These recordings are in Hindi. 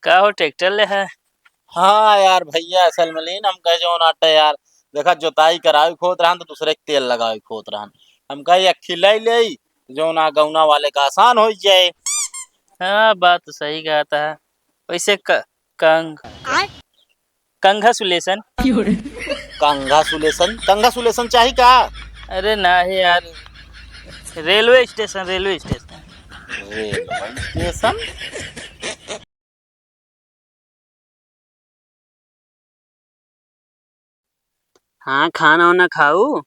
का हो ट्रैक्टर ले है। हाँ यार भैया असल में लीन हम कहे जो नाटे यार देखा जोताई कराई खोत रहन तो दूसरे के तेल लगाई खोत रहन। हम कहे अखी ले ले जो ना गौना वाले का आसान हो जाए। हाँ बात तो सही कहता है। वैसे कंग कंघा सुलेशन कंघा सुलेशन चाहिए का? अरे ना है यार। Railway station. Railway station. हाँ खाना वाना खाऊ।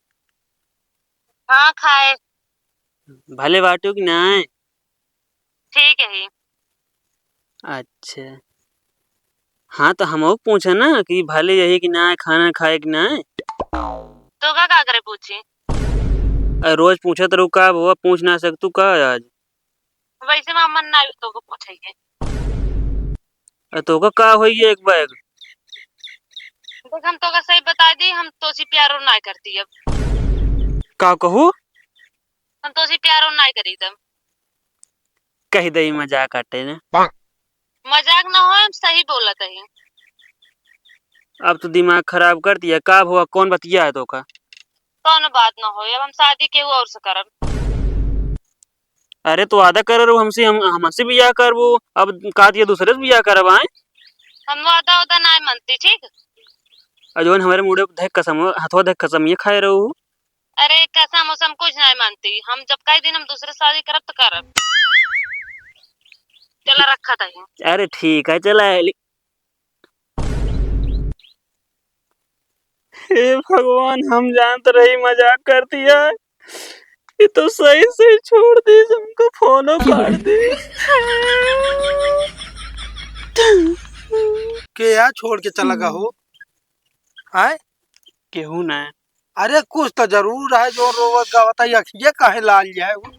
हाँ खाए। भले बाटू की ना है। ठीक है ही। अच्छा। हाँ तो हम पूछे ना कि भले यही कि ना है खाना खाए कि ना है। तो का करे पूछी। रोज पूछे तो रुका वो पूछ ना सकतू का आज। वैसे मैं मन ना तो को पूछेंगे। तो का होई एक बैग। देख हम तो का सही बता दी हम तो सी प्यारो ना करती अब। का कहू हम तो सी प्यारो ना करी तब। कही दई मजाक काटे ने। मजाक ना हो सही बोला कहीं। अब तो दिमाग खराब कर दिया का हुआ कौन बतिया है तो का। कौन बात ना हो अब हम शादी के और से करब। अरे तो आधा कर हमसे हमसे बियाह करबो अब का दिया दूसरे से बियाह करब आए। हम वादा वादा ना मनती ठीक। अजोन हमारे मुड़े देख कसम हथवा देख कसम ये खाए रहू। अरे कसम उसम कुछ नहीं मानती हम जब कई दिन हम दूसरे शादी करब तो करब। चला रखा था ये। अरे ठीक है चला। हे भगवान हम जानते रही मजाक करती है। ये तो सही सही छोड़ दी हमको फोनो काट दी। के यार छोड़ के चला गा हो। आए केहू ना। अरे कुछ तो जरूर है जो रोवत गावता ये काहे लाल जाए वो।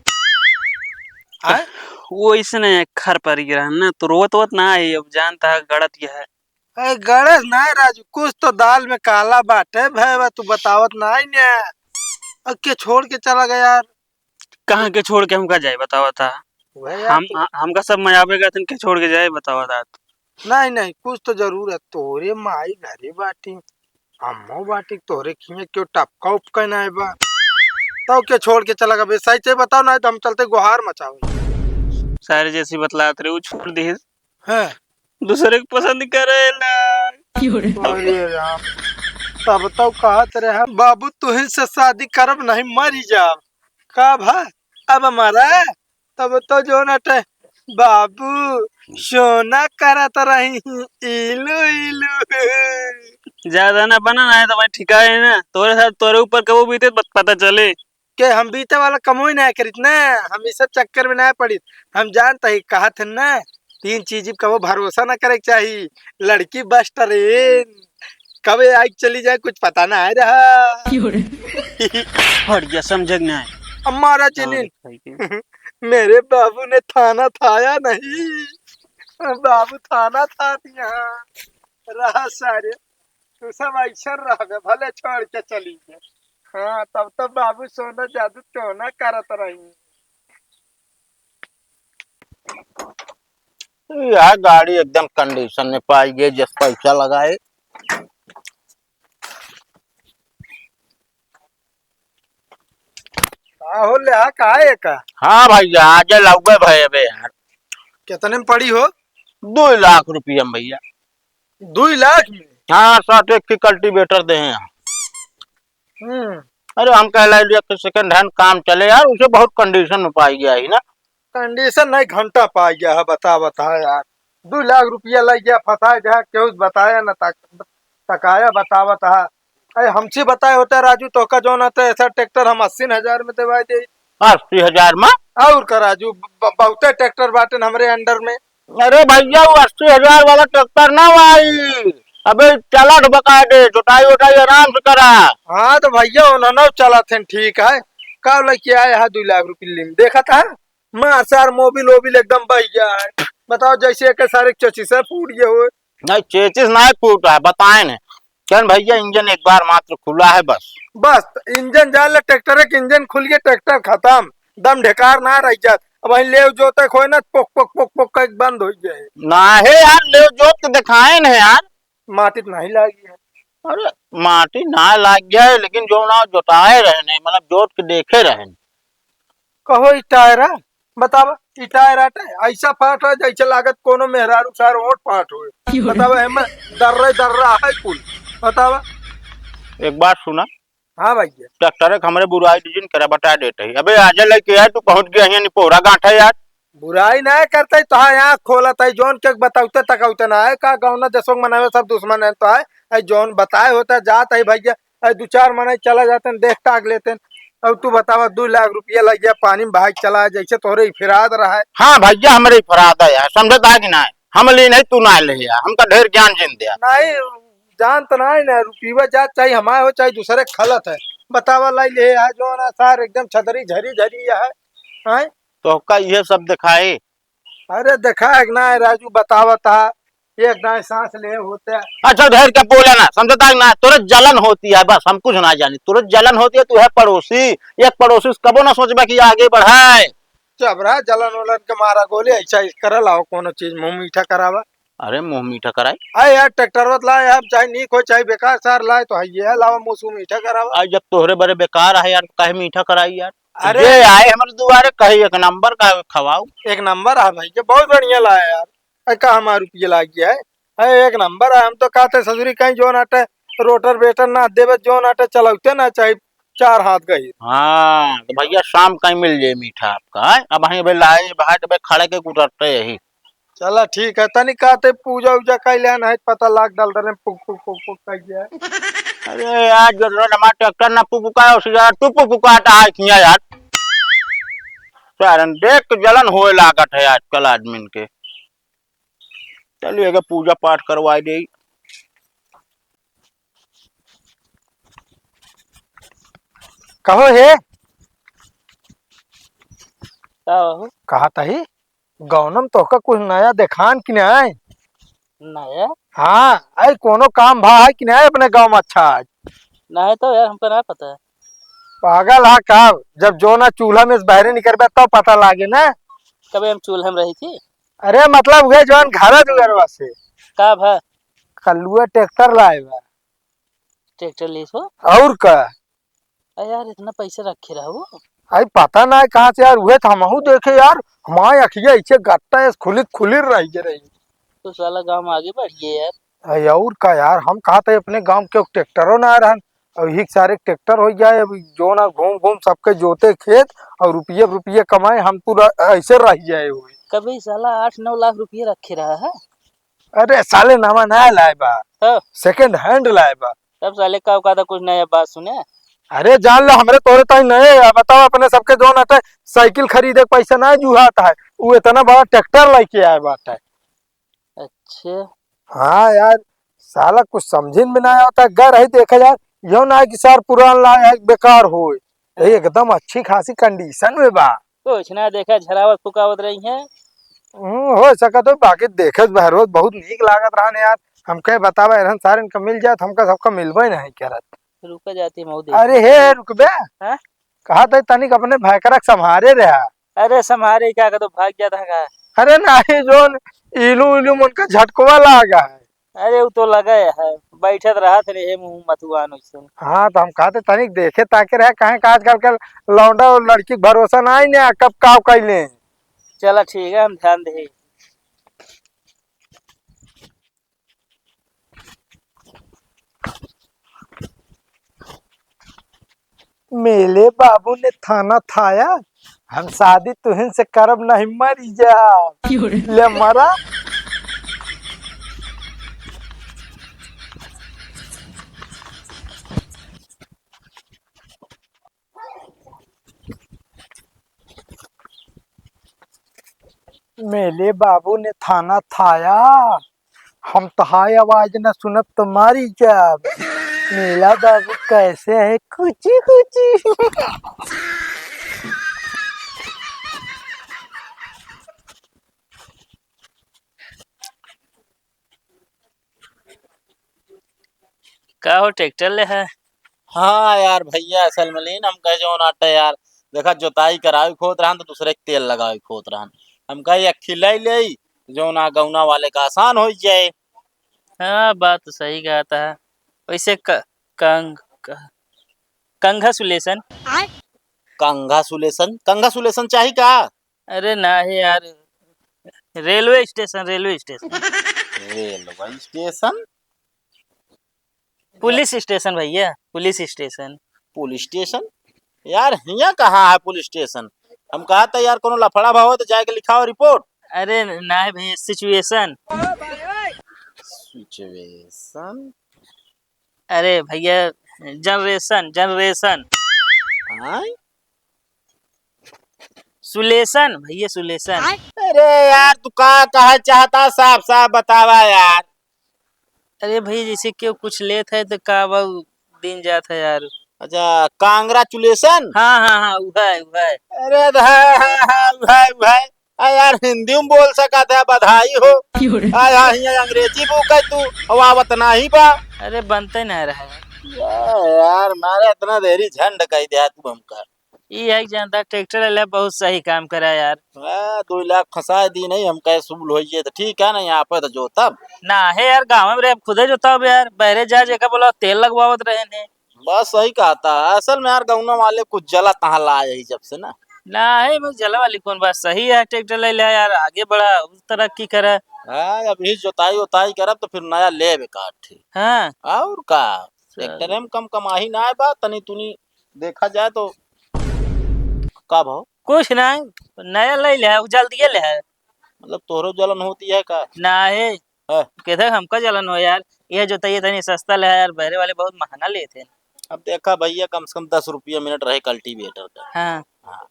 आए वो इसने खर पर गिरा ना तो रोत वत ना है अब जानता है गलत यह है। अरे गणेश नहीं राजू कुछ तो दाल में काला बाटे भैया तू बतावत नहीं ने। अब के छोड़ के चला गया यार। कहाँ के छोड़ के हमका जाए बतावा था। हमका सब मजाबे का के छोड़ के जाए बतावा था। नहीं नहीं कुछ तो जरूर है तोरे माई घरे बाटी अम्मो बाटी तोरे खिए क्यों टपका उपका नहीं बा। तो के छोड़ के चला गया सही से बताओ नहीं तो हम चलते गुहार मचाओ। सारे जैसी बतलात रहे वो छोड़ दी है दूसरे को पसंद करे ना। अरे राम तब तो कहत रहे बाबू तुही से शादी करब नहीं मर जाब का भा अब हमारा तब तो जो नटे बाबू सोना करत रही इलू इलू। ज्यादा ना बना ना है तो भाई ठिका है ना तोरे साथ तोरे ऊपर कबो बीते पता चले। के हम बीते वाला कमोई नहीं करित ना हम इस सब चक्कर में नहीं पड़ी। हम जानते ही कहा थे ना 3 चीज कबो भरोसा ना करे चाहिए। लड़की बस ट्रेन कब आई चली जाए कुछ पता ना है रहा। हट गया समझ ना है। हमारा चिन्ह मेरे बाबू ने थाना थाया नहीं। बाबू थाना था यहाँ रहा सारे तू सब ऐसा रह भले छोड़ के चली गए। हाँ तब तो बाबू सोना जादू टोना करत रही। यार गाड़ी एकदम कंडीशन में पाई गई जिस पैसा लगाए। हो ले काहे का। हाँ भैया आज लगे भाई अबे यार कितने में पड़ी हो 2 लाख रुपया में भैया। 2 लाख में। हाँ 60 की कल्टीवेटर दे हैं। अरे हम कह लिया कि सेकंड हैंड काम चले यार उसे बहुत कंडीशन में पाई गया ही ना। कंडीशन नहीं घंटा पा गया है बता यार 2 लाख रुपया लग गया फंसा गया क्यों बताया न तकाया बतावत है। अरे हमसे बताए होता राजू तो का जो ना तो ऐसा ट्रैक्टर हम 80,000 में दे दे। 80,000 में और का राजू बहुते ट्रैक्टर बाटे हमारे अंडर में। अरे भैया वो 80,000 वाला ट्रैक्टर ना भाई अबे चला बका दे जुटाई उठाई आराम से करा। हाँ तो भैया उन्होंने चला थे ठीक है कब लेके आए है 2 लाख रुपये देखा था माँ सार मोबिल वोबिल एकदम बह गया है। बताओ जैसे एक सारे चची से फूट गए हुए। नहीं चेचिस ना फूटा है बताए न क्या भैया इंजन एक बार मात्र खुला है बस इंजन जान ले ट्रैक्टर के इंजन खुल गया ट्रैक्टर खत्म दम ढेकार ना रह जात। अब वही ले जोते खोए ना पोक पोक पोक पोक का बंद हो जाए। ना है यार, ले जोत के दिखाए न यार। माटी तो नहीं लागी है। अरे माटी ना लाग गया है, लेकिन जो ना जोताए रहने, मतलब जोत के देखे रहने। कहो ई टायरा बतावा, ई टायर आटे ऐसा फाट है जैसे लागत कोनो मेहरारू सार ओट फाट हुए। बतावा एमे दर्रा है कुल। बतावा। एक बात सुना, हाँ भैया। ट्रैक्टर हमरे बुराई डिजन करा बता देते ही। अबे आजा लेके यार, तू पहुंच गया यहाँ निपोरा गांठ है यार। बुराई नहीं करते तो हाँ यहाँ खोला था जोन के बताते तकते ना है का गाँव ना दसों मनावे सब दुश्मन है तो है जोन बताए होता जाता है भैया। दो चार मना चला जाते हैं देख टाक लेते हैं। अब तू बतावा 2 लाख रुपया लग गया पानी में भाग चला जैसे तोरे फिराद रहा है। हाँ भैया, हमारे फरादा यार, समझता कि ना हम ले नहीं, तू ना ले यार, हमका ढेर ज्ञान जिन दिया। नहीं जान तो नहीं ना रुपीवा जा चाहे हमारे हो चाहे दूसरे खलत है। बतावा लाई ले है जो ना सार एकदम छतरी झरी झरी है। तो का ये सब दिखाए। अरे देखा है ना राजू बतावा था एक दाएं सांस ले होते। अच्छा ढेर क्या बोला ना, समझता कि ना, तुरंत जलन होती है, बस हम कुछ ना जानी, तुरंत जलन होती है। तू है पड़ोसी, एक पड़ोसी कबो ना सोचबा कि आगे बढ़ाए। चबरा जलन वलन के मारा गोली ऐसा कर लाओ कोनो चीज मुंह मीठा करावा। अरे मुंह मीठा कराई। अरे यार ट्रैक्टर वत लाए अब चाहे नीक हो चाहे बेकार सार लाए तो ये लावा मुंह मीठा करावा। आज जब तोहरे बड़े बेकार है यार, काहे मीठा कराई यार। अरे ये आए हमारे दुआरे कही एक नंबर का खवाओ। एक नंबर है भाई, ये बहुत बढ़िया लाया यार। का हमारा रुपये लाग गया है। अरे एक नंबर है। हम तो कहते ससुरी कहीं जो नाटे रोटर बेटर ना देवे जो नाटे चलते ना चाहे 4 हाथ गई। हाँ तो भैया शाम कहीं मिल जाए मीठा आपका है? अब वहीं लाए भाट पे खड़े के गुजरते यही। चला ठीक है तनी कहते पूजा उजा कैले ना पता लाग डाल रहे पुक पुक पुक पुक कर गया। अरे यार जो हमारा ट्रैक्टर ना पुपुका उसे यार तू पुपुकाटा है किया यार। सारन देख के जलन होए लागत है आजकल आदमी के। चलिए अगर पूजा पाठ करवाई दे। कहो हे कहा था ही गौनम तो का कुछ नया देखान कि नहीं। नया हाँ आई कोनो काम भा है कि नहीं अपने गांव में अच्छा है। नहीं तो यार हमको ना पता है। पागल है का जब जो ना चूल्हा में बाहर निकलबे तब पता लागे ना। कभी हम चूल्हे में रही थी। अरे मतलब वे जौन घर दुगरवा से का भा कल्लुआ ट्रैक्टर लाए बा। ट्रैक्टर लीस हो और का अरे यार इतना पैसे रखे रहो। आई पता ना कहाँ से यार हुए हमहू देखे यार हमारे अखिया ऐसे गट्टा खुली खुली रही। तो साला गांव आगे बढ़ गए यार। अरे और का यार हम कहा था अपने गांव के ट्रैक्टरों ना आ रहा अब यही सारे ट्रैक्टर हो जाए अब जो ना घूम घूम सबके जोते खेत और रुपये रुपये कमाए हम तो ऐसे रह जाए हुए। कभी साला 8-9 लाख रुपये रखे रहा है। अरे साले नामा नया लाए बा हाँ। सेकंड हैंड लाए बा। तब साले का था कुछ नया बात सुने। अरे जान लो हमरे तोरे ताई नए बताओ अपने सबके जो ना साइकिल खरीदे पैसा ना जुहाता है वो इतना बड़ा ट्रैक्टर लेके आए बात है। अच्छा हाँ यार साला कुछ समझिन में ना आता घर है देखा यार यो ना कि सार पुरान लाया है बेकार हो एकदम अच्छी खासी कंडीशन में बा। कुछ ना देखा झरावत फुकावत रही है। हो सका तो बाकी देखे बहरोज बहुत नीक लागत रहा यार। हम कहे बतावा एहन सार इनका मिल जात हमका सबका मिलबे नहीं करत। रुका जाती मऊ अरे हे रुकबे हाँ? कहा था तनिक अपने भयकरा संभारे रहा। अरे संभारे क्या तो भाग जाता है। अरे नहीं जोन इलू इलू उनका झटकवा लागा है। अरे वो तो लगा है बैठत रहा थे मुंह मथुआन वैसे। हाँ तो हम कहते तनिक देखे ताके रहे कहे का आजकल के लौंडा और लड़की भरोसा ना ही ना कब काव कैले। चला ठीक है हम ध्यान दे। मेले बाबू ने थाना थाया हम शादी तुहिन से करब नहीं मरी जा ले मरा। मेले बाबू ने थाना थाया हम तहाई आवाज न सुनत तो मारी जब। मेला बाबू कैसे है कुची कुची। का हो ट्रैक्टर ले है। हाँ यार भैया असल में लीन हम कहे जो नाटे यार देखा जोताई करावी खोत रहन तो दूसरे के तेल लगावी खोत रहन। हम कही अखी ले ले जो ना गौना वाले का आसान हो जाए। हाँ बात तो सही कहता है। वैसे कंग क- कंग्रेचुलेशन। कंग्रेचुलेशन चाहिए का? अरे ना है यार, railway station railway station? Police station भैया, पुलिस स्टेशन। पुलिस स्टेशन यार हिया कहाँ है पुलिस स्टेशन? हम कहा था यार कोनो लफड़ा भाव तो जाके लिखाओ रिपोर्ट। अरे ना है भैया, सिचुएशन। सिचुएशन? अरे भैया, जनरेशन जनरेशन। हाँ? सुलेशन भैया, सुलेशन। अरे यार तू कहा चाहता साफ साफ बतावा यार। अरे भैया जैसे क्यों कुछ लेत है तो का वो दिन जात है यार। अच्छा कांग्रेचुलेशन। हाँ हाँ हाँ वह है। अरे भाई यार हिंदी में बोल सका था बधाई हो। हिया अंग्रेजी बुक है तू आवत नहीं बा। अरे बनते ना रहा है। यार मारे इतना देरी झंड कही दिया तू हमका। ये है जनता ट्रैक्टर ले बहुत सही काम करा यार। 2 लाख फंसा दी नहीं हम कहे सुबह हो तो ठीक है ना यहाँ पे तो जो तब ना है यार, गाँव में रहे खुद जो तब यार बहरे जा जेका बोला तेल लगवावत रहे ने। बस सही कहा था। असल में यार गाँव वाले कुछ जला तहा ला यही जब से ना। ना है मैं जला वाली कौन बात सही है, ट्रैक्टर ले लिया यार, आगे बढ़ा उस तरक्की करा। हाँ अभी जोताई उताई करब तो फिर नया ले काट। हाँ और का ट्रैक्टर में कम कमाही ना है बात तनी तुनी देखा जाए तो का भाव। कुछ ना है, नया ले लिया जल्दी ले है। मतलब तोहरो जलन होती है का? ना है है? कहते हमका जलन हो यार, यह जो तय तनी सस्ता ले है यार, बहरे वाले बहुत महंगा लेते हैं। अब देखा भैया कम से कम 10 रुपया मिनट रहे कल्टीवेटर का। हाँ हाँ।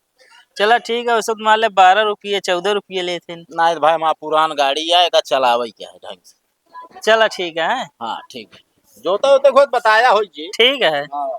चला ठीक है, वैसे तो मान ले 12 रुपये 14 रुपये लेते हैं। ना भाई हमारा पुरान गाड़ी आएगा चलावे क्या है ढंग से। चला ठीक है। हाँ ठीक है जोते होते खुद बताया हो जी। ठीक है। हाँ।